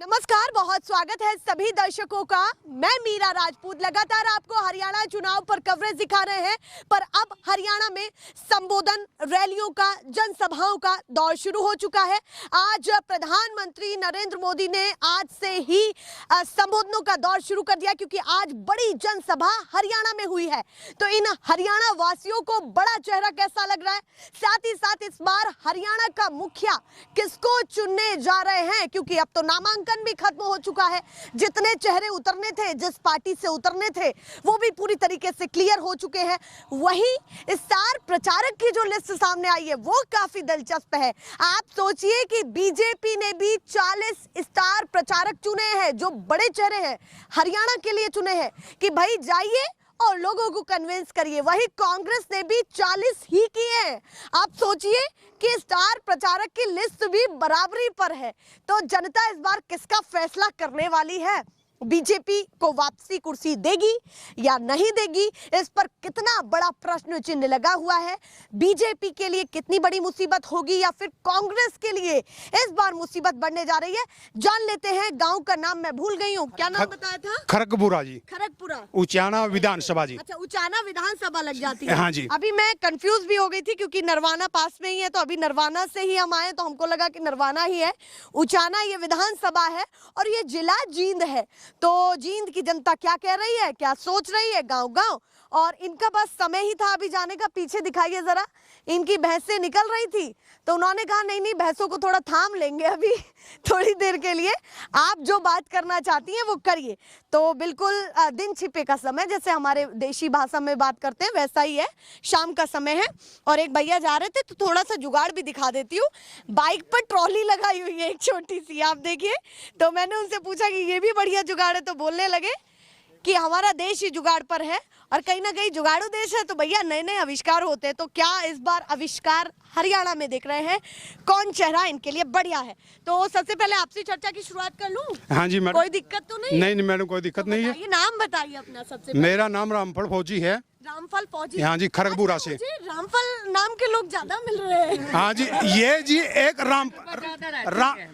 नमस्कार, बहुत स्वागत है सभी दर्शकों का। मैं मीरा राजपूत लगातार आपको हरियाणा चुनाव पर कवरेज दिखा रहे हैं, पर अब हरियाणा में संबोधन, रैलियों का, जनसभाओं का दौर शुरू हो चुका है। आज प्रधानमंत्री नरेंद्र मोदी ने आज से ही संबोधनों का दौर शुरू कर दिया, क्योंकि आज बड़ी जनसभा हरियाणा में हुई है। तो इन हरियाणा वासियों को बड़ा चेहरा कैसा लग रहा है, साथ ही साथ इस बार हरियाणा का मुखिया किसको चुनने जा रहे हैं, क्योंकि अब तो नामांकन भी खत्म हो चुका है। जितने चेहरे उतरने थे, जिस पार्टी से उतरने थे, वो भी पूरी तरीके से क्लियर हो चुके हैं। वहीं स्टार प्रचारक की जो लिस्ट सामने आई है वो काफी दिलचस्प है। आप सोचिए कि बीजेपी ने भी 40 स्टार प्रचारक चुने हैं, जो बड़े चेहरे हैं हरियाणा के लिए चुने हैं कि भाई जाइए और लोगों को कन्विंस करिए। वही कांग्रेस ने भी 40 ही किए हैं। आप सोचिए कि स्टार प्रचारक की लिस्ट भी बराबरी पर है। तो जनता इस बार किसका फैसला करने वाली है? बीजेपी को वापसी कुर्सी देगी या नहीं देगी, इस पर कितना बड़ा प्रश्न चिन्ह लगा हुआ है। बीजेपी के लिए कितनी बड़ी मुसीबत होगी या फिर कांग्रेस के लिए इस बार मुसीबत बढ़ने जा रही है? जान लेते हैं। गांव का नाम मैं भूल गई हूँ, क्या नाम बताया था? खड़गपुरा जी। खड़गपुरा, उचाना विधानसभा जी। अच्छा, उचाना विधानसभा लग जाती है। हाँ जी। अभी मैं कंफ्यूज भी हो गई थी, क्योंकि नरवाना पास में ही है, तो अभी नरवाना से ही हम आए तो हमको लगा कि नरवाना ही है। उचाना ये विधानसभा है और ये जिला जींद है। तो जींद की जनता क्या कह रही है, क्या सोच रही है, गांव गांव, और इनका बस समय ही था अभी जाने का। पीछे दिखाइए जरा, इनकी भैंसें निकल रही थी, तो उन्होंने कहा नहीं नहीं, भैंसों को थोड़ा थाम लेंगे अभी थोड़ी देर के लिए, आप जो बात करना चाहती हैं वो करिए। तो बिल्कुल दिन छिपे का समय, जैसे हमारे देशी भाषा में बात करते हैं, वैसा ही है। शाम का समय है और एक भैया जा रहे थे, तो थोड़ा सा जुगाड़ भी दिखा देती हूँ। बाइक पर ट्रॉली लगाई हुई है एक छोटी सी, आप देखिए। तो मैंने उनसे पूछा कि ये भी बढ़िया जुगाड़ है, तो बोलने लगे कि हमारा देश ही जुगाड़ पर है, और कहीं ना कहीं जुगाड़ू देश है तो भैया नए नए आविष्कार होते हैं। तो क्या इस बार आविष्कार हरियाणा में देख रहे हैं? कौन चेहरा इनके लिए बढ़िया है? तो सबसे पहले आपसे चर्चा की शुरुआत कर लूं? हाँ जी मैडम। कोई दिक्कत तो नहीं? नहीं मैडम, कोई दिक्कत नहीं है। नाम बताइए अपना सबसे पहले। मेरा नाम रामफल फौजी है। रामफल फौजी? हाँ जी, खड़गपुरा से। रामफल नाम के लोग ज्यादा मिल रहे हैं। हाँ जी, ये जी एक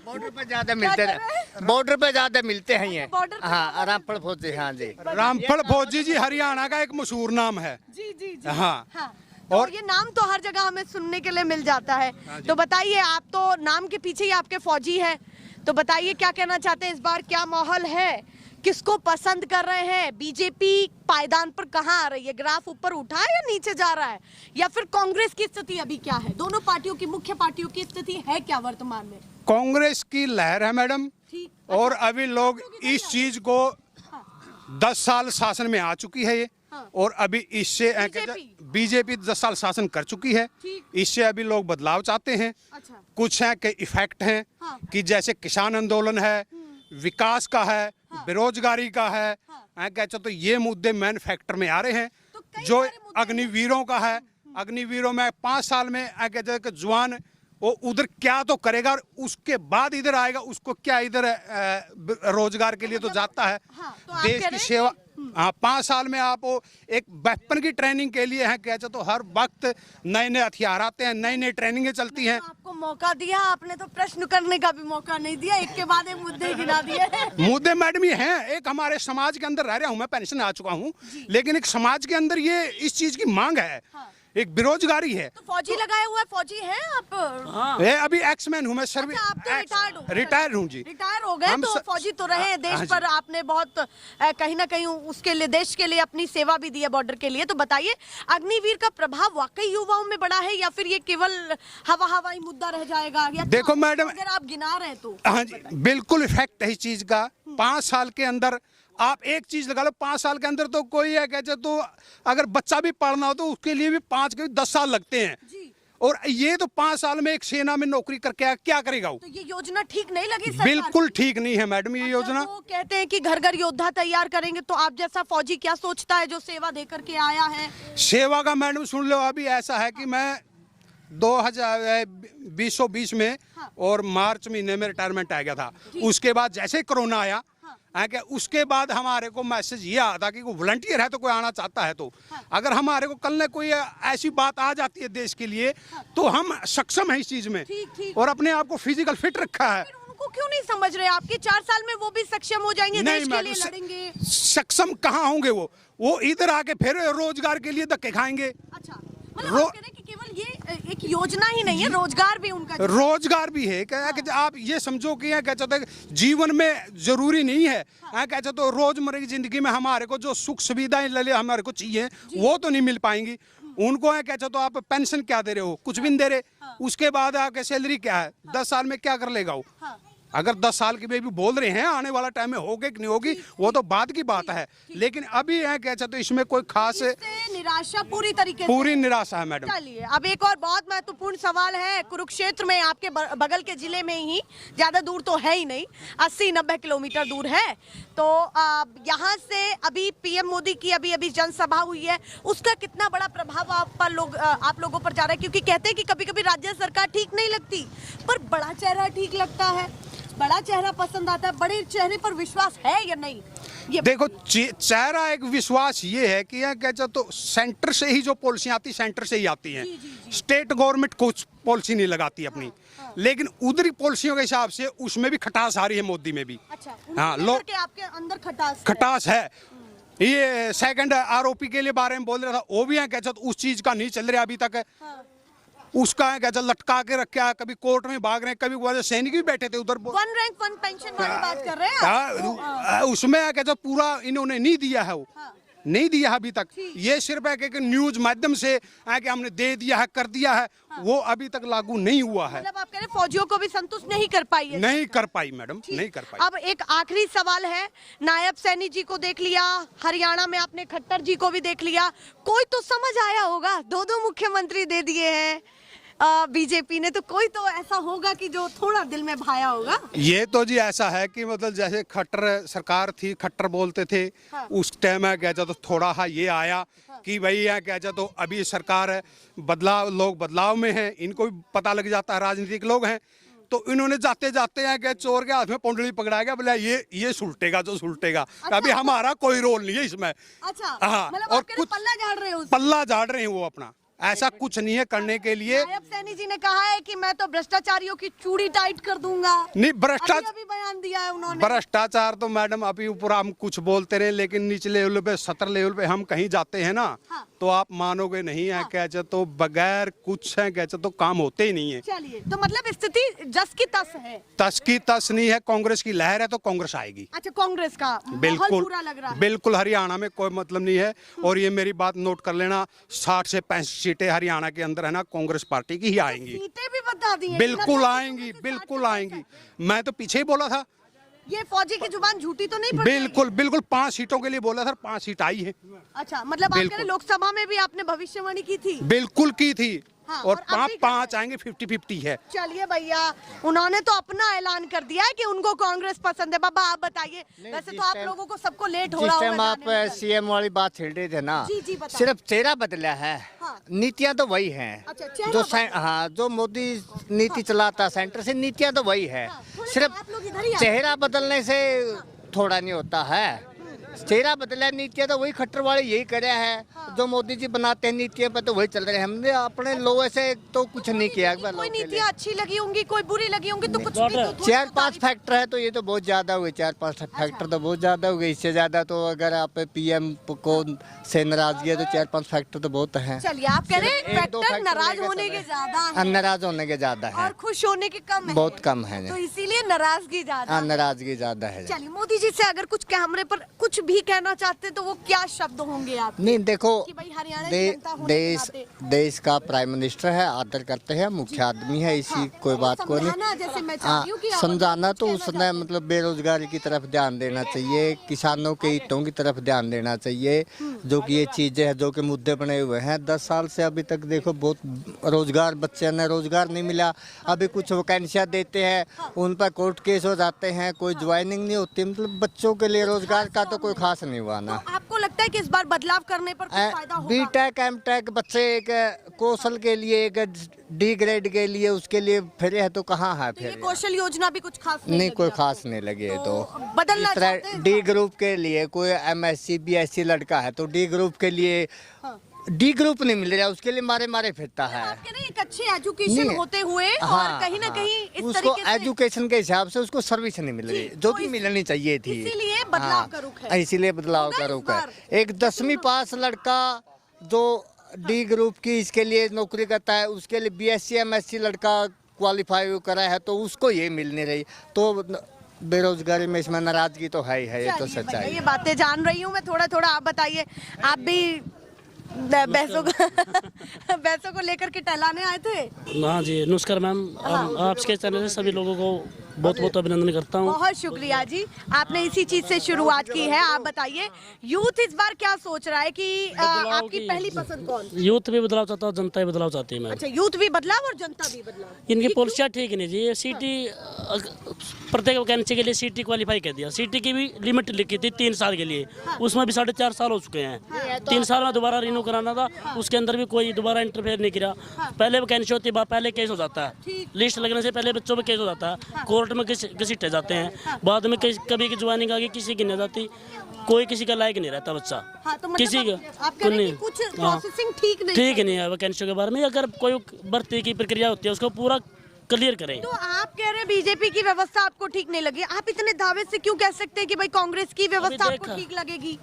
बॉर्डर पे ज्यादा मिलते हैं, बॉर्डर पे ज्यादा मिलते हैं ये। हाँ, रामफल फौजी। हाँ जी, रामफल फौजी जी हरियाणा का एक मशहूर नाम है। जी जी जी। हाँ। और ये नाम तो हर जगह हमें सुनने के लिए मिल जाता है। तो बताइए, आप तो नाम के पीछे ही आपके फौजी है, तो बताइए क्या कहना चाहते हैं? इस बार क्या माहौल है, किसको पसंद कर रहे हैं? बीजेपी पायदान पर कहाँ आ रही है? ग्राफ ऊपर उठा है या नीचे जा रहा है? या फिर कांग्रेस की स्थिति अभी क्या है? दोनों पार्टियों की, मुख्य पार्टियों की स्थिति है क्या वर्तमान में? कांग्रेस की लहर है मैडम। ठीक। और अभी लोग इस चीज को 10 साल शासन में आ चुकी है ये। और अभी इससे बीजेपी 10 साल शासन कर चुकी है। इससे अभी लोग बदलाव चाहते हैं। अच्छा। कुछ है कि इफेक्ट हैं कि जैसे किसान आंदोलन है, विकास का है, बेरोजगारी का है, कहते तो ये मुद्दे मैन फैक्टर में आ रहे हैं। जो अग्निवीरों का है, अग्निवीरों में 5 साल में कहते हैं कि जवान वो उधर क्या तो करेगा और उसके बाद इधर आएगा, उसको क्या इधर रोजगार के लिए तो जाता है। तो देश की सेवा। हाँ, 5 साल में आप वो एक वेपन की ट्रेनिंग के लिए है, कहते तो हर वक्त नए नए हथियार आते हैं, नई नई ट्रेनिंगें चलती हैं। आपको मौका दिया, आपने तो प्रश्न करने का भी मौका नहीं दिया, एक के बाद एक मुद्दे गिना दिए। मुद्दे मैडम ये हैं, एक हमारे समाज के अंदर रह रहा हूँ मैं, पेंशन आ चुका हूँ, लेकिन एक समाज के अंदर ये इस चीज की मांग है। एक बेरोजगारी है। तो फौजी लगाए हुआ है, फौजी हैं आप? हाँ। ये अभी एक्समैन हूँ मैं, सर्विस। अच्छा, आप तो रिटायर्ड हूँ जी। रिटायर हो गए, तो फौजी तो रहे हैं देश पर, आपने बहुत कहीं ना कहीं उसके लिए, देश के लिए अपनी सेवा भी दी है, बॉर्डर के लिए। तो बताइए, अग्निवीर का प्रभाव वाकई युवाओं में बड़ा है या फिर ये केवल हवाई मुद्दा रह जाएगा? या देखो मैडम, अगर आप गिना रहे हैं तो। हाँ जी, बिल्कुल इफेक्ट है इस चीज का। 5 साल के अंदर आप एक चीज लगा लो, 5 साल के अंदर तो कोई है कहते तो अगर बच्चा भी पढ़ना हो तो उसके लिए भी 5 के 10 साल लगते हैं जी। और ये तो 5 साल में एक सेना में नौकरी करके क्या करेगा वो? तो ये योजना ठीक नहीं लगी सरकार? बिल्कुल ठीक नहीं है मैडम ये योजना। वो कहते हैं कि घर घर योद्धा तैयार करेंगे, तो आप जैसा फौजी क्या सोचता है जो सेवा दे करके आया है? सेवा का मैडम सुन लो, अभी ऐसा है कि मैं 2020 में और मार्च महीने में रिटायरमेंट आ गया था। उसके बाद जैसे कोरोना आया, उसके बाद हमारे को मैसेज ये आता कि कोई वॉलंटियर है तो कोई आना चाहता है तो अगर हमारे को कल ने कोई ऐसी बात आ जाती है देश के लिए तो हम सक्षम है इस चीज में। और अपने आप को फिजिकल फिट रखा है। को क्यों नहीं समझ रहे? आपके 4 साल में वो भी सक्षम हो जाएंगे, देश के लिए लड़ेंगे। सक्षम कहाँ होंगे वो इधर आके फिर रोजगार के लिए धक्के खाएंगे। अच्छा, मतलब आप कह रहे हैं कि केवल ये एक योजना ही नहीं है, रोजगार भी उनका, रोजगार भी है। क्या कि आप ये समझो कि क्या कहते हैं, जीवन में जरूरी नहीं है। कहते तो रोजमर्रा की जिंदगी में हमारे को जो सुख सुविधाएं हमारे को चाहिए वो तो नहीं मिल पाएंगी। उनको है कहते तो आप पेंशन क्या दे रहे हो, कुछ भी नहीं दे रहे। उसके बाद आपके सैलरी क्या है, 10 साल में क्या कर लेगा वो? अगर 10 साल की बेबी बोल रहे हैं आने वाला टाइम में होगी कि नहीं होगी वो तो बाद की बात है, लेकिन अभी है कहते तो इसमें कोई खास निराशा पूरी तरीके से, पूरी निराशा है मैडम। चलिए अब एक और बहुत महत्वपूर्ण सवाल है। कुरुक्षेत्र में आपके बगल के जिले में ही, ज्यादा दूर तो है ही नहीं, 80-90 किलोमीटर दूर है। तो यहाँ से अभी पीएम मोदी की अभी जनसभा हुई है, उसका कितना बड़ा प्रभाव आप लोगों पर जा रहा है? क्योंकि कहते हैं कि कभी कभी राज्य सरकार ठीक नहीं लगती पर बड़ा चेहरा ठीक लगता है, बड़ा चेहरा पसंद आता है। बड़े चेहरे पर विश्वास है या नहीं? ये देखो चेहरा एक विश्वास ये है कि क्या तो सेंटर से ही जो पॉलिसी आती सेंटर से ही आती हैं। स्टेट गवर्नमेंट कुछ पॉलिसी नहीं लगाती अपनी, लेकिन उधरी पॉलिसियों के हिसाब से उसमें भी खटास आ रही है, मोदी में भी। अच्छा, हाँ, लोग के आपके अंदर खटास है। ये सेकंड आरोपी के लिए बारे में बोल रहा था, वो भी है क्या उस चीज का नहीं चल रहा अभी तक। उसका है क्या लटका के रखा है, कभी कोर्ट में भाग रहे हैं, कभी सैनिक भी बैठे थे उधर। 1 रैंक 1 पेंशन वाली बात कर रहे हैं उसमें है क्या पूरा इन्होंने नहीं दिया है, वो नहीं दिया अभी तक। ये सिर्फ है कि न्यूज माध्यम से है कि हमने दे दिया है, कर दिया है, वो अभी तक लागू नहीं हुआ है। मतलब आप कह रहे हैं फौजियों को भी संतुष्ट नहीं कर पाई है? नहीं कर पाई मैडम, नहीं कर पाई। अब एक आखिरी सवाल है, नायब सैनी जी को देख लिया, हरियाणा में आपने खट्टर जी को भी देख लिया, कोई तो समझ आया होगा, 2 मुख्यमंत्री दे दिए हैं बीजेपी ने, तो कोई तो ऐसा होगा कि जो थोड़ा दिल में भाया होगा। ये तो जी ऐसा है कि मतलब जैसे खट्टर सरकार थी, खट्टर बोलते थे, उस टाइम है क्या तो थोड़ा ये आया कि भाई है क्या तो अभी सरकार है, बदलाव, लोग बदलाव में हैं, इनको भी पता लग जाता है, राजनीतिक लोग हैं, तो इन्होंने जाते जाते हैं कि चोर के हाथ में पोंडली पकड़ा गया, बोला ये सुलटेगा जो सुलटेगा। अच्छा। अभी हमारा कोई रोल नहीं है इसमें। अच्छा, हाँ, मतलब और कुछ पल्ला झाड़ रहे हैं वो अपना, ऐसा कुछ नहीं है करने के लिए। नायब सैनी जी ने कहा है कि मैं तो भ्रष्टाचारियों की चूड़ी टाइट कर दूंगा। नहीं, अभी बयान दिया है उन्होंने। भ्रष्टाचार तो मैडम अभी ऊपर हम कुछ बोलते रहे, लेकिन निचले लेवल पे, सतर लेवल पे हम कहीं जाते हैं ना, हाँ। तो आप मानोगे नहीं है कहते तो बगैर कुछ है कहते तो काम होते ही नहीं है। चलिए, तो मतलब स्थिति जस की तस है। तस की तस नहीं है, कांग्रेस की लहर है तो कांग्रेस आएगी। अच्छा, कांग्रेस का बिल्कुल पूरा लग रहा है। बिल्कुल, हरियाणा में कोई मतलब नहीं है। और ये मेरी बात नोट कर लेना, 60 से 65 सीटें हरियाणा के अंदर है ना, कांग्रेस पार्टी की ही आएंगी। सीटें भी बता दी, बिल्कुल आएंगी, बिल्कुल आएंगी। मैं तो पीछे ही बोला था, ये फौजी की जुबान झूठी तो नहीं पड़ी? बिल्कुल 5 सीटों के लिए बोला था, 5 सीट आई है। अच्छा, मतलब आप कह रहे लोकसभा में भी आपने भविष्यवाणी की थी? बिल्कुल की थी। हाँ, और 5 आएंगे, 50-50 है। चलिए भैया, उन्होंने तो अपना ऐलान कर दिया है कि उनको कांग्रेस पसंद है। बाबा आप बताइए, वैसे तो आप लोगों को सबको लेट हो रहा होगा। जिस टाइम आप सीएम वाली बात छेड़ रहे थे ना, जी, सिर्फ चेहरा बदला है, हाँ। नीतियाँ तो वही हैं। अच्छा, जो मोदी नीति चलाता सेंटर से, नीतियाँ तो वही है। सिर्फ चेहरा बदलने से थोड़ा नहीं होता है, चेहरा बदला, नीतियाँ तो वही खट्टर वाले यही करे हैं। जो मोदी जी बनाते हैं नीतियाँ पे तो वही चल रहे हैं। हमने अपने लोगों से तो कुछ नहीं किया। कोई नीतियाँ अच्छी लगी होंगी, कोई बुरी लगी होंगी, तो कुछ भी तो 4-5 फैक्टर है तो ये तो बहुत ज्यादा हुए। 4-5 फैक्टर तो बहुत ज्यादा हो गए। इससे ज्यादा तो अगर आप पीएम को से नाराजगी है तो 4-5 फैक्टर तो बहुत है। चलिए, आप कह रहे हैं फैक्टर नाराज होने के ज्यादा है, नाराज होने के ज्यादा है, और खुश होने के कम है, बहुत कम है, तो इसीलिए नाराजगी ज्यादा। नाराजगी ज्यादा है। चलिए, मोदी जी से अगर कुछ कैमरे पर कुछ भी कहना चाहते हैं तो वो क्या शब्द होंगे आप? नहीं, देखो, कि भाई हरियाणा की जनता होने के नाते देश का प्राइम मिनिस्टर है, आदर करते हैं, मुख्य आदमी है, इसी कोई बात को नहीं। जैसे मैं चाहती हूं कि आप समझाना तो उसने मतलब बेरोजगारी की तरफ ध्यान देना चाहिए, किसानों के हितों की तरफ ध्यान देना चाहिए, जो कि ये चीजें हैं जो कि मुद्दे बने हुए हैं। 10 साल से अभी तक देखो बहुत रोजगार, बच्चे ने रोजगार नहीं मिला। अभी कुछ वैकेंसियाँ देते हैं, उन पर कोर्ट केस हो जाते हैं, कोई ज्वाइनिंग नहीं होती। मतलब बच्चों के लिए रोजगार का तो कोई खास नहीं हुआ ना। तो आपको लगता है कि इस बार बदलाव करने पर कुछ फायदा होगा? बीटेक एमटेक बच्चे एक कौशल के लिए, एक डी ग्रेड के लिए, उसके लिए फिरे है तो कहाँ है फिर? कौशल योजना भी कुछ खास नहीं, कोई खास नहीं लगी है। तो बदलना चाहते हैं। डी ग्रुप के लिए कोई MSc BSc लड़का है तो डी ग्रुप के लिए डी ग्रुप नहीं मिल रहा, उसके लिए मारे मारे फिरता है। आप कह रहे हैं एक अच्छे एजुकेशन नहीं। होते हुए हाँ, और कहीं ना हाँ। कहीं इस उसको तरीके से एजुकेशन के हिसाब से उसको सर्विस नहीं मिल रही, जो तो कि मिलनी चाहिए थी। इसीलिए बदलाव का रुख है। इसीलिए बदलाव होगा का इस रुख है। बार? एक 10वीं पास लड़का जो डी ग्रुप की इसके लिए नौकरी करता है, उसके लिए BSc MSc लड़का क्वालिफाई करा है, तो उसको ये मिल नहीं रही। तो बेरोजगारी में इसमें नाराजगी तो है ही है, ये तो चलिए भैया, सच्चाई ये बातें जान रही हूँ मैं। थोड़ा थोड़ा आप बताइए, आप भी भैंसों को भैंसों को लेकर के टहलाने आए थे? हाँ जी, नमस्कार मैम। आपके चैनल से सभी लोगों को बहुत बहुत अभिनंदन करता हूँ। बहुत शुक्रिया जी, आपने इसी चीज से शुरुआत की है। आप बताइए, यूथ इस बार क्या सोच रहा है कि आपकी पहली पसंद कौन? यूथ भी बदलाव चाहता है, जनता भी बदलाव चाहती है मैम। अच्छा, यूथ भी बदलाव और जनता भी बदलाव। इनकी पॉलिसियाँ ठीक नहीं जी। ये सीटी प्रत्येक वैकेंसी के लिए सीटी क्वालिफाई कर दिया। सीटी की भी लिमिट लिखी थी 3 साल के लिए, उसमें भी 4.5 साल हो चुके हैं। 3 साल में दोबारा रिन्यू कराना था, उसके अंदर भी कोई दोबारा इंटरफेयर नहीं किया। पहले वैकेंसी होती है, पहले केस हो जाता है, लिस्ट लगने से पहले बच्चों में केस हो जाता है, कोर्ट में घसीटे जाते हैं, बाद में कभी की ज्वाइनिंग आ गई, किसी की नहीं जाती, कोई किसी का लायक नहीं रहता बच्चा। हाँ, तो मतलब किसी आप कह रहे हैं कि कुछ प्रोसेसिंग ठीक नहीं ठीक नहीं है वैकेंसी के बारे में। अगर कोई भर्ती की प्रक्रिया होती है, उसको पूरा क्लियर करें। तो आप कह रहे हैं बीजेपी की व्यवस्था आपको ठीक नहीं लगी। आप इतने दावे से क्यों कह सकते हैं कि भाई कांग्रेस की व्यवस्था अभी आपको देखा। ठीक लगेगी?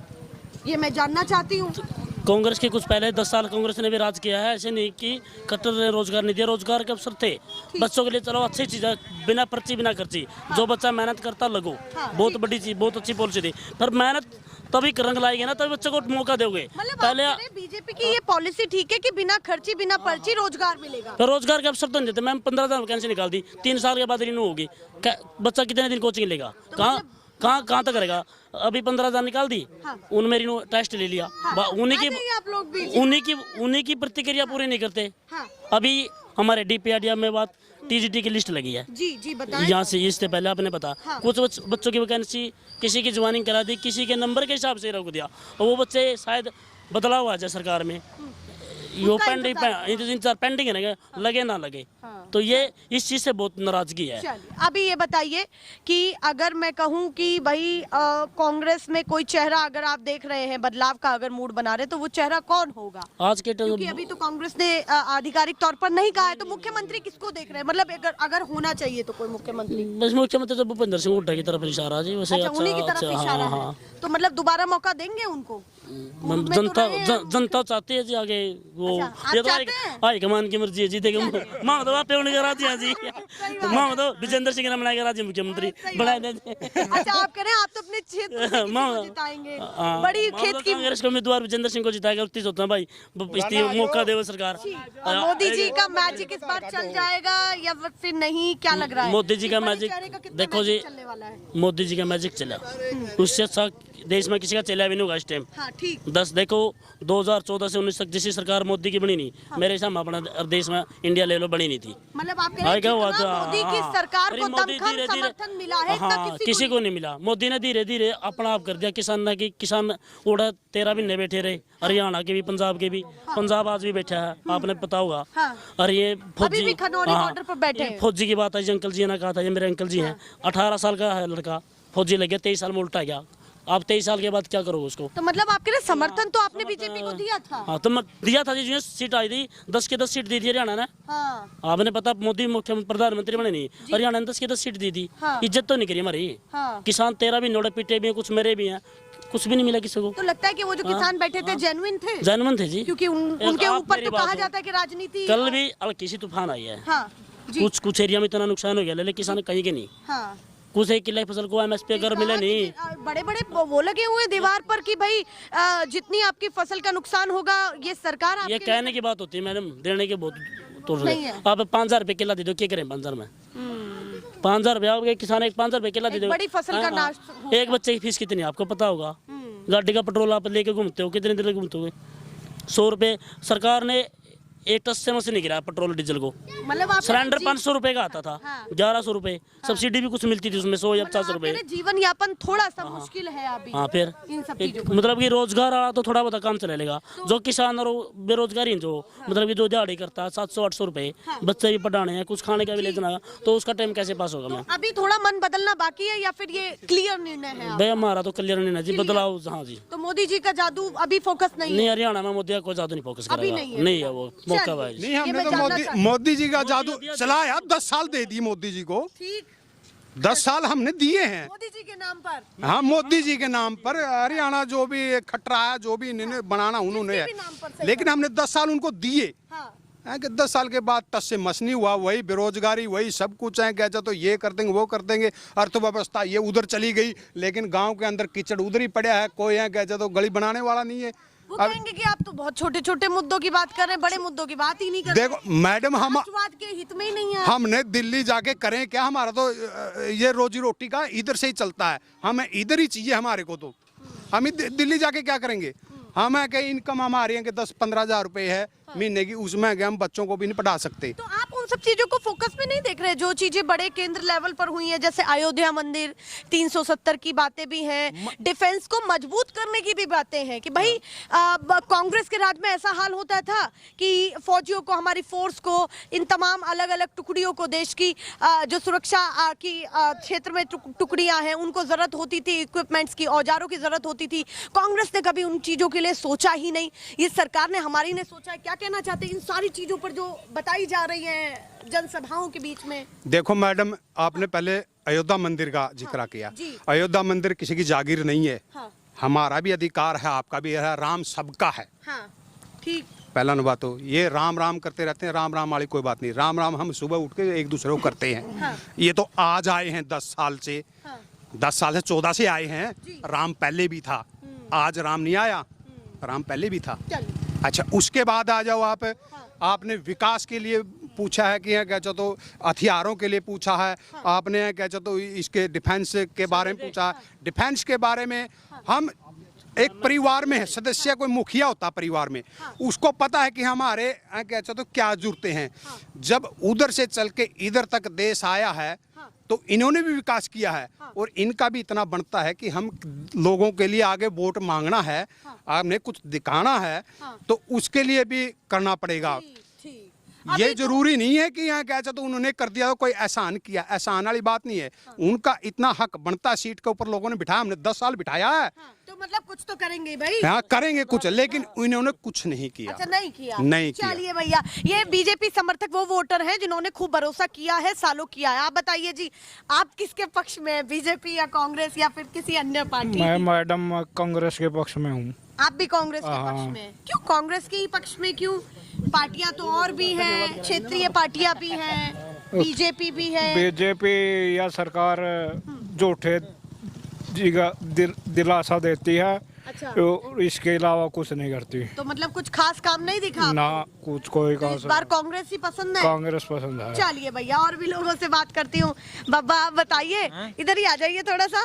ये मैं जानना चाहती हूँ। कांग्रेस के कुछ पहले 10 साल कांग्रेस ने भी राज किया है। ऐसे नहीं कि कट्टर रोजगार नहीं दिया, रोजगार के अवसर थे बच्चों के लिए। चलो अच्छी चीज है, बिना पर्ची बिना खर्ची, जो बच्चा मेहनत करता लगो, बहुत बड़ी चीज, बहुत अच्छी पॉलिसी थी। पर मेहनत तभी रंग लाएगी ना, तभी बच्चों को मौका दोगे। मतलब पहले बीजेपी की ये पॉलिसी ठीक है कि बिना खर्ची बिना पर्ची रोजगार मिलेगा? तो रोजगार के अवसर तो नहीं देते मैम। 15,000 वैकेंसी निकाल दी, 3 साल के बाद रिन्यू होगी। बच्चा कितने दिन कोचिंग लेगा? कहाँ तक करेगा? अभी 15,000 निकाल दी, उनमें रिन्यू टेस्ट ले लिया। आप लोग भी उन्हीं की प्रतिक्रिया पूरी नहीं करते। हाँ। अभी हमारे DPRDA में बात TGT की लिस्ट लगी है। जी बताएं। यहाँ से इससे पहले आपने पता कुछ बच्चों की वैकेंसी, किसी की ज्वाइनिंग करा दी, किसी के नंबर के हिसाब से रोक दिया, और वो बच्चे शायद बदलाव आ जाए सरकार में, यो पेंडिंग है, लगे ना लगे। तो ये इस चीज से बहुत नाराजगी है। चलिए, अभी ये बताइए कि अगर मैं कहूँ कि भाई कांग्रेस में कोई चेहरा अगर आप देख रहे हैं, बदलाव का अगर मूड बना रहे, तो वो चेहरा कौन होगा? आज के क्योंकि अभी तो कांग्रेस ने आधिकारिक तौर पर नहीं कहा है, तो मुख्यमंत्री किसको देख रहे हैं? मतलब अगर होना चाहिए तो कोई मुख्यमंत्री। बस मुख्यमंत्री तो भूपेंद्र सिंह हुड्डा की तरफ इशारा जी। वैसे अच्छा, उन्हीं की तरफ इशारा है। तो मतलब दोबारा मौका देंगे उनको? जनता चाहती है जी आगे वो। अच्छा, ये आप तो चाहते हैं? हाईकमान की मर्जी है जी। देखो माँ तो आप राज्य है जी, माँ तो विजेंद्र सिंह ने बनाएगा राज्य मुख्यमंत्री बनाए दे। अच्छा, आप कह रहे हैं आप तो अपने क्षेत्र से किसी को जिताएंगे? बड़ी खेत की कांग्रेस के उम्मीदवार विजेंद्र सिंह को जिताएगा। उत्तीस होता है भाई, मौका दे सरकार। मोदी जी का मैजिक इस बार चल जाएगा या फिर नहीं, क्या लग रहा है? मोदी जी का मैजिक, देखो जी, चलने वाला है। मोदी जी का मैजिक चला, उससे अच्छा देश में किसी का चला भी नहीं होगा इस टाइम। हाँ, ठीक। 10 देखो 2014 से 19 तक जिस सरकार मोदी की बनी नहीं, मेरे हिसाब में अपना देश में इंडिया लेवल बनी नहीं थी। मतलब आप कह रहे हैं जितना मोदी की सरकार को दमखम समर्थन मिला है, इतना किसी को नहीं मिला। मोदी ने धीरे धीरे अपना आप कर दिया। किसान उड़ा 13 महीने बैठे रहे, हरियाणा के भी, पंजाब के भी। पंजाब आज भी बैठा है, आपने पता होगा। और ये अभी भी खनौरी बॉर्डर पर बैठे हैं। फौजी की बात है, अंकल जी ने कहा था, ये मेरे अंकल जी हैं, 18 साल का है लड़का, फौजी लग गया, 23 साल में उल्टा गया। आप 23 साल के बाद क्या करोगे उसको? तो मतलब आपके लिए समर्थन तो आपने बीजेपी को दिया था? हाँ, तो मैं दिया था जी। सीट आई थी, 10 के 10 सीट दी थी हरियाणा ने। हाँ। आपने पता, मोदी मुख्यमंत्री प्रधानमंत्री बने नहीं, हरियाणा ने 10 के 10 सीट दी थी। हाँ। इज्जत तो नहीं करी हमारी। हाँ। किसान 13 भी नोड़े पीटे भी हैं, कुछ मेरे भी हैं, कुछ भी नहीं मिला किसी को। तो लगता है कि वो जो किसान बैठे थे जेन्युइन थे? जेन्युइन थे जी, क्योंकि उनके ऊपर तो कहा जाता है कि राजनीति। कल भी हल्की सी तूफान आई है। हाँ, कुछ एरिया में इतना नुकसान हो गया, लेकिन किसान कहीं के नहीं। हाँ। कुछ एक किले फसल को MSP अगर मिले नहीं। बड़े बड़े वो लगे हुए दीवार पर कि भाई जितनी आपकी फसल का नुकसान होगा ये सरकार ये कहने की बात होती है मैडम, देने के बहुत तो आप 5,000 रुपए किला दे दो, क्या करें 5,000 में? 5,000 रुपया किसान एक 5,000 रुपए किला दे दो। बड़ी फसल का नाश। एक बच्चे की फीस कितनी आपको पता होगा? गाड़ी का पेट्रोल आप लेके घूमते हो, कितने दिन घूमते हो? 100 रुपए सरकार ने एक टस से मत नहीं गिरा पेट्रोल डीजल को। मतलब आप सिलेंडर 500 रुपए का आता था, हाँ। 1100 रुपए, सब्सिडी भी कुछ मिलती थी उसमें 100 या 50 रुपए। जीवन यापन थोड़ा सा मुश्किल है अभी। हाँ, फिर इन सब चीजों को मतलब कि रोजगार आया तो थोड़ा बहुत काम चला लेगा। जो किसान और बेरोजगारी हैं, जो मतलब कि जो दिहाड़ी करता है 700-800 रुपए, बच्चे भी पढ़ाने हैं, कुछ खाने का भी ले जाना, तो उसका टाइम कैसे पास होगा? मैं अभी थोड़ा मन बदलना बाकी है या फिर ये क्लियर निर्णय है आपका? भाई हमारा तो क्लियर नहीं ना जी, बदलाव। हाँ जी, तो मोदी जी का जादू अभी फोकस नहीं नहीं है? हरियाणा में मोदी को ज्यादा नहीं फोकस अभी करेगा, नहीं है। वो मौका भाई। नहीं, ये हमने मैं तो जानना चाहती मोदी जी का जादू चलाया, 10 साल दे दी मोदी जी को, ठीक, 10 साल हमने दिए हैं। मोदी जी के नाम पर। हाँ, मोदी जी के नाम पर हरियाणा जो भी खटरा है, जो भी इन्होंने बनाना उन्होंने है, किसी भी नाम पर सही लेकिन हमने 10 साल उनको दिए हाँ। हैं कि 10 साल के बाद टस से मस नहीं हुआ, वही बेरोजगारी, वही सब कुछ है। कहते तो ये कर देंगे, वो कर देंगे, अर्थव्यवस्था ये उधर चली गई, लेकिन गांव के अंदर कीचड़ उधर ही पड़ा है, कोई है कहते तो गली बनाने वाला नहीं है। वो कहेंगे कि आप तो बहुत छोटे छोटे मुद्दों की बात कर रहे हैं, बड़े मुद्दों की बात ही नहीं कर रहे। देखो मैडम, हम राष्ट्रवाद के हित में ही नहीं है। हमने दिल्ली जाके करें क्या? हमारा तो ये रोजी रोटी का इधर से ही चलता है, हमें इधर ही चाहिए हमारे को। तो हम दिल्ली जाके क्या करेंगे? हमें कि इनकम हमारी है कि 10-15 हज़ार रुपए है महीने की, उसमें कि हम बच्चों को भी नहीं पढ़ा सकते। तो आप उन सब चीजों को फोकस में नहीं देख रहे, जो चीजें बड़े केंद्र लेवल पर हुई हैं, जैसे अयोध्या मंदिर, 370 की बातें भी हैं, डिफेंस को मजबूत करने की भी बातें हैं कि भाई कांग्रेस के राज में ऐसा हाल होता था कि फौजियों को, हमारी फोर्स को, इन तमाम अलग अलग टुकड़ियों को, देश की जो सुरक्षा की क्षेत्र में टुकड़ियां हैं, उनको जरूरत होती थी, इक्विपमेंट्स की, औजारों की जरूरत होती थी। कांग्रेस ने कभी उन चीजों के लिए सोचा ही नहीं। ये सरकार ने, हमारी ने सोचा है। क्या कहना चाहते हैं इन सारी चीजों पर जो बताई जा रही है जनसभाओं के बीच में? देखो मैडम, आपने पहले अयोध्या मंदिर का जिक्र किया। जी। अयोध्या मंदिर किसी की जागीर नहीं है, हाँ। हमारा भी अधिकार है, आपका भी है, राम सबका है। हाँ, ठीक। पहला बात तो ये राम राम करते रहते हैं, राम राम वाली कोई बात नहीं। राम राम हम सुबह उठ के एक दूसरे को करते हैं। हाँ। ये तो आज आए हैं 10 साल से, हाँ। 10 साल से 14 से आए हैं। जी। राम पहले भी था, आज राम नहीं आया, राम पहले भी था। चलिए। अच्छा, उसके बाद आ जाओ आप। आपने विकास के लिए पूछा है कि क्या चाहते तो हथियारों के लिए पूछा है। आपने क्या चाहते तो इसके डिफेंस के बारे में पूछा है। डिफेंस के बारे में हम एक परिवार में है सदस्य, कोई मुखिया होता परिवार में, उसको पता है कि हमारे क्या चाहते तो क्या जरूरतें हैं। जब उधर से चल के इधर तक देश आया है तो इन्होंने भी विकास किया है, और इनका भी इतना बनता है कि हम लोगों के लिए आगे वोट मांगना है, आपने कुछ दिखाना है, तो उसके लिए भी करना पड़ेगा। ये जरूरी नहीं है कि यहाँ क्या चाहते उन्होंने कर दिया तो कोई एहसान किया, एहसान वाली बात नहीं है। उनका इतना हक बनता है, सीट के ऊपर लोगों ने बिठाया, हमने 10 साल बिठाया है। तो मतलब कुछ तो करेंगे भाई। हाँ, करेंगे कुछ, लेकिन इन्होंने कुछ नहीं किया। अच्छा, नहीं किया। नहीं किया। चलिए भैया, ये बीजेपी समर्थक वो वोटर हैं जिन्होंने खूब भरोसा किया है, सालों किया है। आप बताइए जी, आप किसके पक्ष में हैं, बीजेपी या कांग्रेस या फिर किसी अन्य पार्टी? मैं मैडम कांग्रेस के पक्ष में हूँ। आप भी कांग्रेस के पक्ष में? क्यों कांग्रेस के ही पक्ष में? क्यों? पार्टियां तो और भी हैं, क्षेत्रीय पार्टियां भी हैं, बीजेपी भी है। बीजेपी या सरकार झूठे दिलासा देती है। अच्छा। तो इसके अलावा कुछ नहीं करती। तो मतलब कुछ खास काम नहीं दिखा ना कुछ, कोई तो इस बार कांग्रेस ही पसंद है? कांग्रेस पसंद है। चलिए भैया, और भी लोगों से बात करती हूँ। बाबा आप बताइए, इधर ही आ जाइए थोड़ा सा,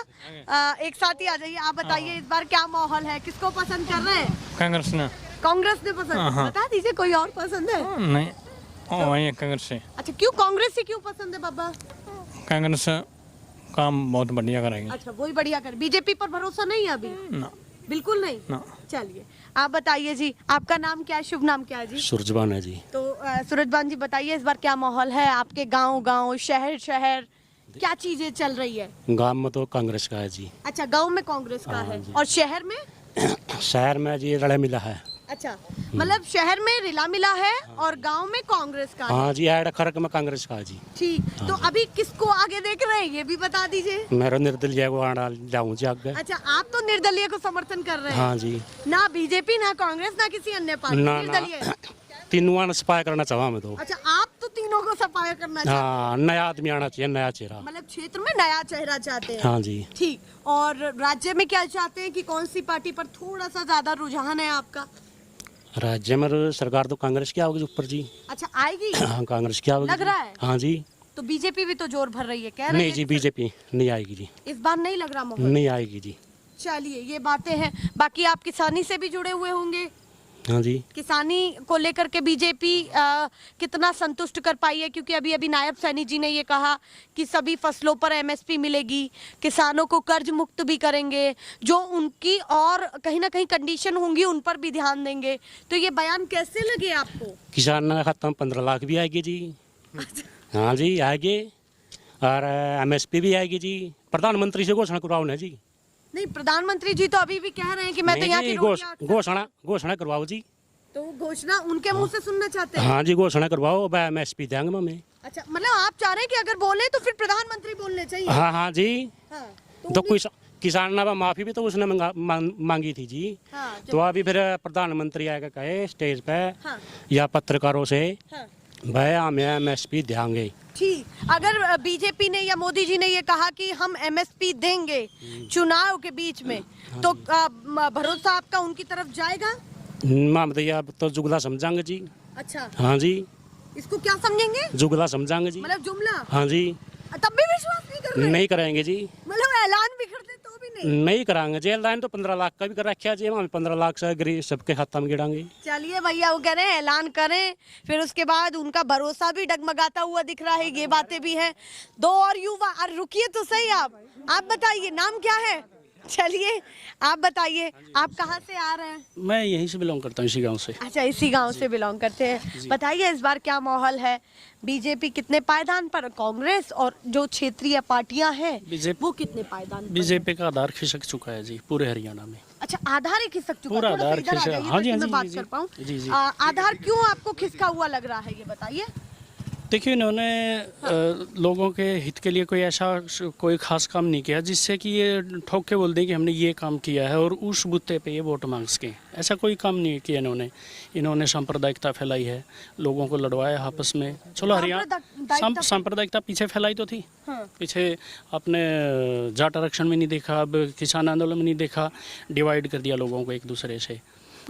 एक साथ ही आ जाइए। आप बताइए इस बार क्या माहौल है, किसको पसंद कर रहे हैं? कांग्रेस ने। कांग्रेस ने पसंद? बता दीजिए, कोई और पसंद है? नहीं, वही कांग्रेस से। अच्छा, क्यों कांग्रेस से क्यों पसंद है बाबा? कांग्रेस काम बहुत बढ़िया करेंगे। अच्छा, वही बढ़िया कर। बीजेपी पर भरोसा नहीं है अभी? ना, बिल्कुल नहीं ना। चलिए, आप बताइए जी, आपका नाम क्या है, शुभ नाम क्या है जी? सूरजबान है जी। तो सूरजबान जी बताइए, इस बार क्या माहौल है आपके गांव, शहर क्या चीजें चल रही है? गांव में तो कांग्रेस का है जी। अच्छा, गांव में कांग्रेस का है, और शहर में? शहर में जी रड़ा मिला है। अच्छा, मतलब शहर में रिला मिला है और गांव में कांग्रेस का है। हाँ जी, ऐड खरक में कांग्रेस का है जी। ठीक, तो अभी किसको आगे देख रहे हैं ये भी बता दीजिए। मेरा निर्दलीय को जाऊँ जी आगे। अच्छा, आप तो निर्दलीय को समर्थन कर रहे हैं? हाँ जी। ना बीजेपी, ना कांग्रेस, ना किसी अन्य पार्टी, ना, निर्दलीय? तीनों सफाई करना चाहूँ मैं तो। अच्छा, आप तो तीनों को सफाया करना चाहते हैं? हाँ, नया आदमी आना चाहिए, नया चेहरा। मतलब क्षेत्र में नया चेहरा चाहते हैं? हाँ जी। ठीक, और राज्य में क्या चाहते हैं कि कौन सी पार्टी पर थोड़ा सा ज्यादा रुझान है आपका? राज्य में सरकार तो कांग्रेस की आओगी ऊपर जी। अच्छा, आएगी? हाँ, कांग्रेस की आओगी। लग रहा है? हाँ जी। तो बीजेपी भी तो जोर भर रही है, कह रही नहीं है जी, कि बीजेपी नहीं आएगी जी। इस बार नहीं लग रहा माहौल? नहीं आएगी जी। चलिए, ये बातें हैं। बाकी आप किसानी से भी जुड़े हुए होंगे? हाँ जी। किसानी को लेकर के बीजेपी कितना संतुष्ट कर पाई है? क्योंकि अभी अभी नायब सैनी जी ने ये कहा कि सभी फसलों पर एमएसपी मिलेगी, किसानों को कर्ज मुक्त भी करेंगे, जो उनकी और कहीं ना कहीं कंडीशन होंगी उन पर भी ध्यान देंगे। तो ये बयान कैसे लगे आपको? किसान का खाता में 15 लाख भी आएगी जी। हाँ जी आएगी, और एमएसपी भी आएगी जी। प्रधानमंत्री से घोषणा करवाओ ना जी। नहीं, प्रधानमंत्री जी तो अभी भी कह रहे हैं कि मैं तो यहाँ की रोटियां घोषणा करवाओ जी। तो घोषणा उनके मुंह से सुनना चाहते हैं? हाँ जी, घोषणा करवाओ, अब एमएसपी देंगे हमें। अच्छा, मतलब आप चाह रहे हैं कि अगर बोले तो फिर प्रधानमंत्री बोलने चाहिए? हाँ जी। हाँ, तो कोई किसान ना माफी भी तो उसने मांगी थी जी। हाँ, तो अभी फिर प्रधानमंत्री आएगा कहे स्टेज पे हाँ, या पत्रकारों से, हाँ, भाई हमें एमएसपी देंगे। ठीक, अगर बीजेपी ने या मोदी जी ने ये कहा कि हम एमएसपी देंगे चुनाव के बीच में, तो भरोसा आपका उनकी तरफ जाएगा? माम भैया अब तो जुगला समझाएंगे जी। अच्छा, हाँ जी, इसको क्या समझेंगे? जुगला समझाएंगे जी। मतलब जुमला? हाँ जी। तब भी विश्वास नहीं कर रहे? नहीं कराएंगे जी। मतलब ऐलान भी करते तो भी नहीं? नहीं कराएंगे। जेल लाइन तो 15 लाख का भी कर रखा जी, हम 15 लाख से गरीब सबके खाता में गिराएंगे। चलिए भैया, वो कह रहे हैं ऐलान करें, फिर उसके बाद उनका भरोसा भी डगमगाता हुआ दिख रहा है, ये बातें भी हैं। दो और युवा, अरे रुकिए तो सही, आप बताइए नाम क्या है? चलिए आप बताइए, आप कहाँ से आ रहे हैं? मैं यहीं से बिलोंग करता हूँ, इसी गांव से। अच्छा, इसी गांव से बिलोंग करते हैं। बताइए इस बार क्या माहौल है? बीजेपी कितने पायदान पर, कांग्रेस और जो क्षेत्रीय पार्टियां हैं वो कितने पायदान पर? बीजेपी का आधार खिसक चुका है जी पूरे हरियाणा में। अच्छा, आधार ही खिसक चुका? पूरा थोड़ा सा आधार इधर आ खिसक, जाइए हाँ जी, ताकि हाँ मैं जी, बात जी, कर पाऊं। जी, जी। आधार क्यों आपको खिसका हुआ लग रहा है, ये बताइए। देखिए, इन्होंने लोगों के हित के लिए कोई खास काम नहीं किया जिससे कि ये ठोक के बोल दें कि हमने ये काम किया है और उस बुत्ते पे ये वोट मांग सकें। ऐसा कोई काम नहीं किया इन्होंने सांप्रदायिकता फैलाई है, लोगों को लड़वाया आपस में। चलो हरियाणा सांप्रदायिकता पीछे फैलाई तो थी। हाँ। पीछे आपने जाट आरक्षण में नहीं देखा, अब किसान आंदोलन में नहीं देखा, डिवाइड कर दिया लोगों को एक दूसरे से,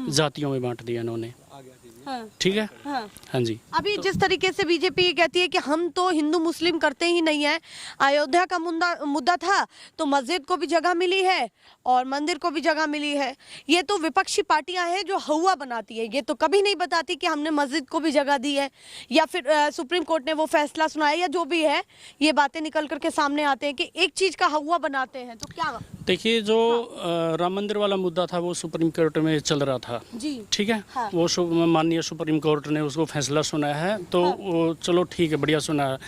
जातियों में बांट दिया इन्होंने। हाँ। ठीक है। हाँ। हाँ जी। अभी जिस तरीके से बीजेपी ये कहती है कि हम तो हिंदू मुस्लिम करते ही नहीं है, अयोध्या का मुद्दा था तो मस्जिद को भी जगह मिली है और मंदिर को भी जगह मिली है। ये तो विपक्षी पार्टियां हैं जो हवा बनाती है, ये तो कभी नहीं बताती कि हमने मस्जिद को भी जगह दी है या फिर सुप्रीम कोर्ट ने वो फैसला सुनाया या जो भी है, ये बातें निकल करके सामने आते हैं कि एक चीज का हवा बनाते हैं। तो क्या देखिए, जो राम मंदिर वाला मुद्दा था वो सुप्रीम कोर्ट में चल रहा था जी, ठीक है। हाँ। वो माननीय सुप्रीम कोर्ट ने उसको फैसला सुनाया है, तो हाँ। वो चलो ठीक है, बढ़िया सुना है।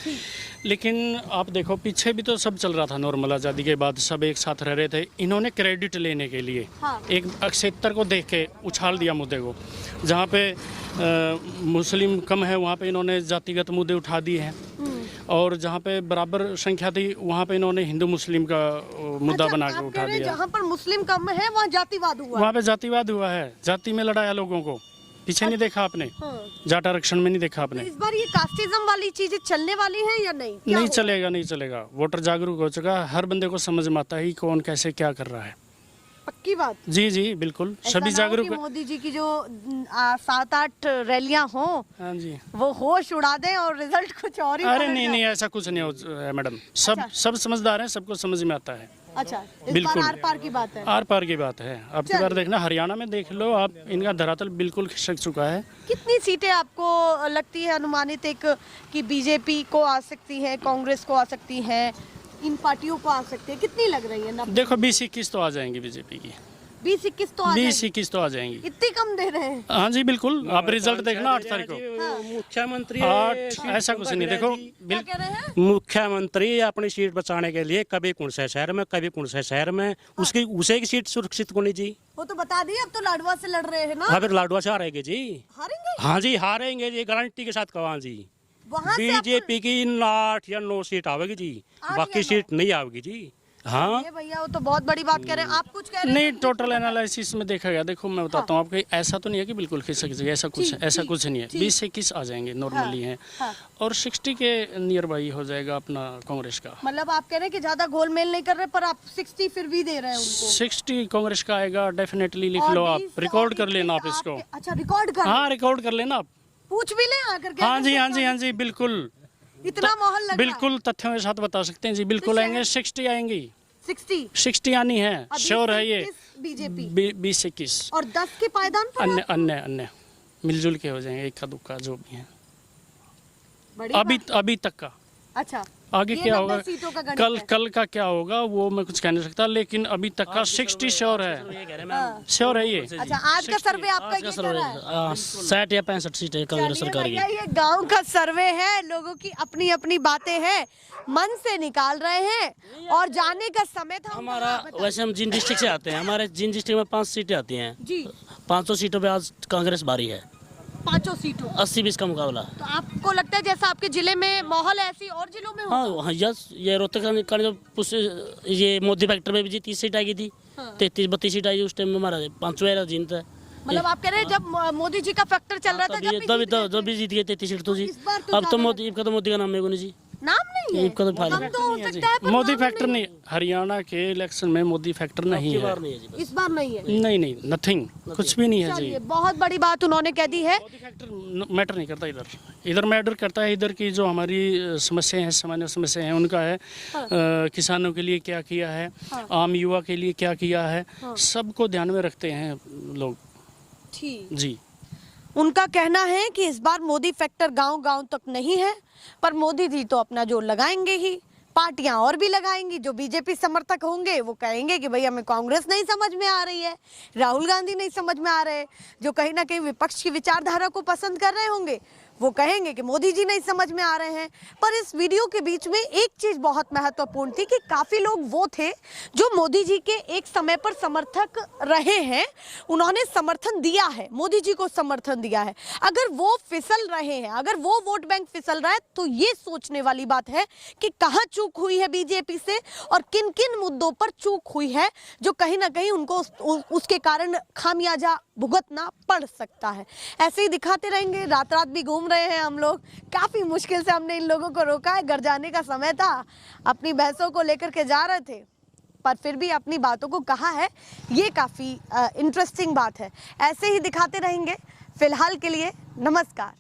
लेकिन आप देखो, पीछे भी तो सब चल रहा था नॉर्मल, आज़ादी के बाद सब एक साथ रह रहे थे। इन्होंने क्रेडिट लेने के लिए हाँ। एक क्षेत्र को देख के उछाल दिया मुद्दे को। जहाँ पे मुस्लिम कम है वहाँ पे इन्होंने जातिगत मुद्दे उठा दिए हैं, और जहाँ पे बराबर संख्या थी वहाँ पे इन्होंने हिंदू मुस्लिम का मुद्दा बना के उठा दिया। जहाँ पर मुस्लिम कम है वहाँ जातिवाद हुआ, वहाँ पे जातिवाद हुआ है, जाति में लड़ाया लोगों को। पीछे नहीं देखा आपने, हाँ। जाट आरक्षण में नहीं देखा आपने। इस बार ये कास्टिज्म वाली चीजें चलने वाली हैं या नहीं? नहीं चलेगा, नहीं चलेगा। वोटर जागरूक हो चुका है, हर बंदे को समझ में आता है कि कौन कैसे क्या कर रहा है। पक्की बात। जी जी बिल्कुल, सभी जागरूक। मोदी जी की जो 7-8 रैलियां हो, हाँ जी, वो होश उड़ा दें और रिजल्ट कुछ और ही। अरे नहीं नहीं, ऐसा कुछ नहीं हो मैडम, सब समझदार हैं, सबको समझ में आता है। अच्छा, इस बिल्कुल। बार आर पार की बात है। आर पार की बात है। अब की बार देखना, हरियाणा में देख लो आप, इनका धरातल बिल्कुल खिसक चुका है। कितनी सीटें आपको लगती है अनुमानित, एक कि बीजेपी को आ सकती है, कांग्रेस को आ सकती है, इन पार्टियों को आ सकती है, कितनी लग रही है ना? देखो 20-21 तो आ जाएंगी बीजेपी की, 20-21 तो आ 20-21 तो आ जाएंगी। इतनी कम दे रहे हैं? हाँ जी बिल्कुल, आप रिजल्ट देखना 8 तारीख को। मुख्यमंत्री 8 ऐसा कुछ नहीं। देखो क्या कह रहे हैं? मुख्यमंत्री अपनी सीट बचाने के लिए कभी कौन से शहर में, कभी कौन से शहर में उसकी उसे की सीट सुरक्षित को नहीं जी। वो तो बता दिए, अब तो लाडवा से लड़ रहे हैं ना। हाँ, फिर लाडवा से हारेंगे जी। हारेंगे? हाँ जी हारेंगे जी, गारंटी के साथ कहा जी। वहाँ से बीजेपी की 8 या 9 सीट आवेगी जी, 8 या बाकी 9 सीट नहीं आवेगी जी। हाँ ये भैया वो तो बहुत बड़ी बात कह रहे हैं, आप कुछ कह रहे हैं? नहीं, टोटल एनालिसिस में देखा गया। देखो मैं बताता हूँ आपको, ऐसा तो नहीं है कि बिल्कुल खिसक जाएगी, ऐसा कुछ नहीं है। 20 से 21 आ जाएंगे नॉर्मली हैं, और 60 के नियर बाई हो जाएगा अपना कांग्रेस का। मतलब आप कह रहे हैं कि ज्यादा घोलमेल नहीं कर रहे, पर आप 60 फिर भी दे रहे हैं उनको। 60 कांग्रेस का आएगा डेफिनेटली, लिख और लो आप, 20 रिकॉर्ड कर लेना आप इसको। अच्छा, रिकॉर्ड कर? हाँ, रिकॉर्ड कर लेना आप, पूछ भी ले आकर के। हाँ जी, हाँ जी, हाँ जी, बिल्कुल। इतना माहौल लग रहा है। बिल्कुल तथ्यों के साथ बता सकते हैं जी, बिल्कुल आएंगे, 60 आएंगी। 60 आनी है, श्योर है ये। बीजेपी 20-21 और 10 के पायदान पर अन्य अन्य अन्य मिलजुल के हो जाएंगे, इक्का दुक्का जो भी है। बड़ी अभी तक का, अच्छा आगे ये क्या 90 होगा, सीटों का गणित कल है। कल का क्या होगा वो मैं कुछ कह नहीं सकता, लेकिन अभी तक का 60 श्योर है, श्योर है ये। अच्छा, आज का सर्वे आपका ये कह रहा है 60 या 65 सीटें कांग्रेस चलिए सरकार भैया, की। ये गांव का सर्वे है, लोगों की अपनी अपनी बातें हैं, मन से निकाल रहे हैं और जाने का समय था हमारा वैसे हम जिन डिस्ट्रिक्ट से आते हैं, हमारे जिन डिस्ट्रिक्ट में 5 सीटें आती हैं, जी 500 सीटों पे आज कांग्रेस भारी है, 5 सीटों 80-20 का मुकाबला। तो आपको लगता है जैसा आपके जिले में माहौल है ऐसी और जिलों में होगा? हाँ यस, ये रोहतक का जो ये मोदी फैक्टर में भी जी 30 सीट आई थी, 33-32 सीट आई उस टाइम में, हमारा 5 जीत है। मतलब आप कह रहे हैं जब मोदी जी का फैक्टर चल रहा था जब भी जीत गए 33 सीट तो जी। इस बार तो अब तो मोदी का नाम है जी, नाम नहीं है, इनका तो फायदा हम तो हो सकता है पर मोदी नाम फैक्टर नहीं, हरियाणा के इलेक्शन में मोदी फैक्टर नहीं है, इस बार नहीं है। नहीं नथिंग, कुछ भी नहीं है जी। चलिए, बहुत बड़ी बात उन्होंने कह दी है। मोदी फैक्टर मैटर नहीं करता, इधर मैटर करता है इधर की जो हमारी समस्या है, सामान्य समस्या है उनका है, किसानों के लिए क्या किया है, आम युवा के लिए क्या किया है, सबको ध्यान में रखते हैं लोग ठीक जी। उनका कहना है कि इस बार मोदी फैक्टर गांव-गांव तक नहीं है, पर मोदी जी तो अपना जोर लगाएंगे ही, पार्टियां और भी लगाएंगी। जो बीजेपी समर्थक होंगे वो कहेंगे कि भाई हमें कांग्रेस नहीं समझ में आ रही है, राहुल गांधी नहीं समझ में आ रहे, जो कहीं ना कहीं विपक्ष की विचारधारा को पसंद कर रहे होंगे वो कहेंगे कि मोदी जी नहीं समझ में आ रहे हैं। पर इस वीडियो के बीच में एक चीज बहुत महत्वपूर्ण थी कि काफी लोग वो थे जो मोदी जी के एक समय पर समर्थक रहे हैं, उन्होंने समर्थन दिया है, मोदी जी को समर्थन दिया है। अगर वो फिसल रहे हैं, अगर वो वोट बैंक फिसल रहा है, तो ये सोचने वाली बात है कि कहाँ चूक हुई है बीजेपी से और किन किन मुद्दों पर चूक हुई है, जो कहीं ना कहीं उनको उसके कारण खामियाजा भुगतना पड़ सकता है। ऐसे ही दिखाते रहेंगे, रात रात भी घूम रहे हैं हम लोग, काफी मुश्किल से हमने इन लोगों को रोका है, घर जाने का समय था, अपनी बहसों को लेकर के जा रहे थे, पर फिर भी अपनी बातों को कहा है, ये काफी इंटरेस्टिंग बात है। ऐसे ही दिखाते रहेंगे, फिलहाल के लिए नमस्कार।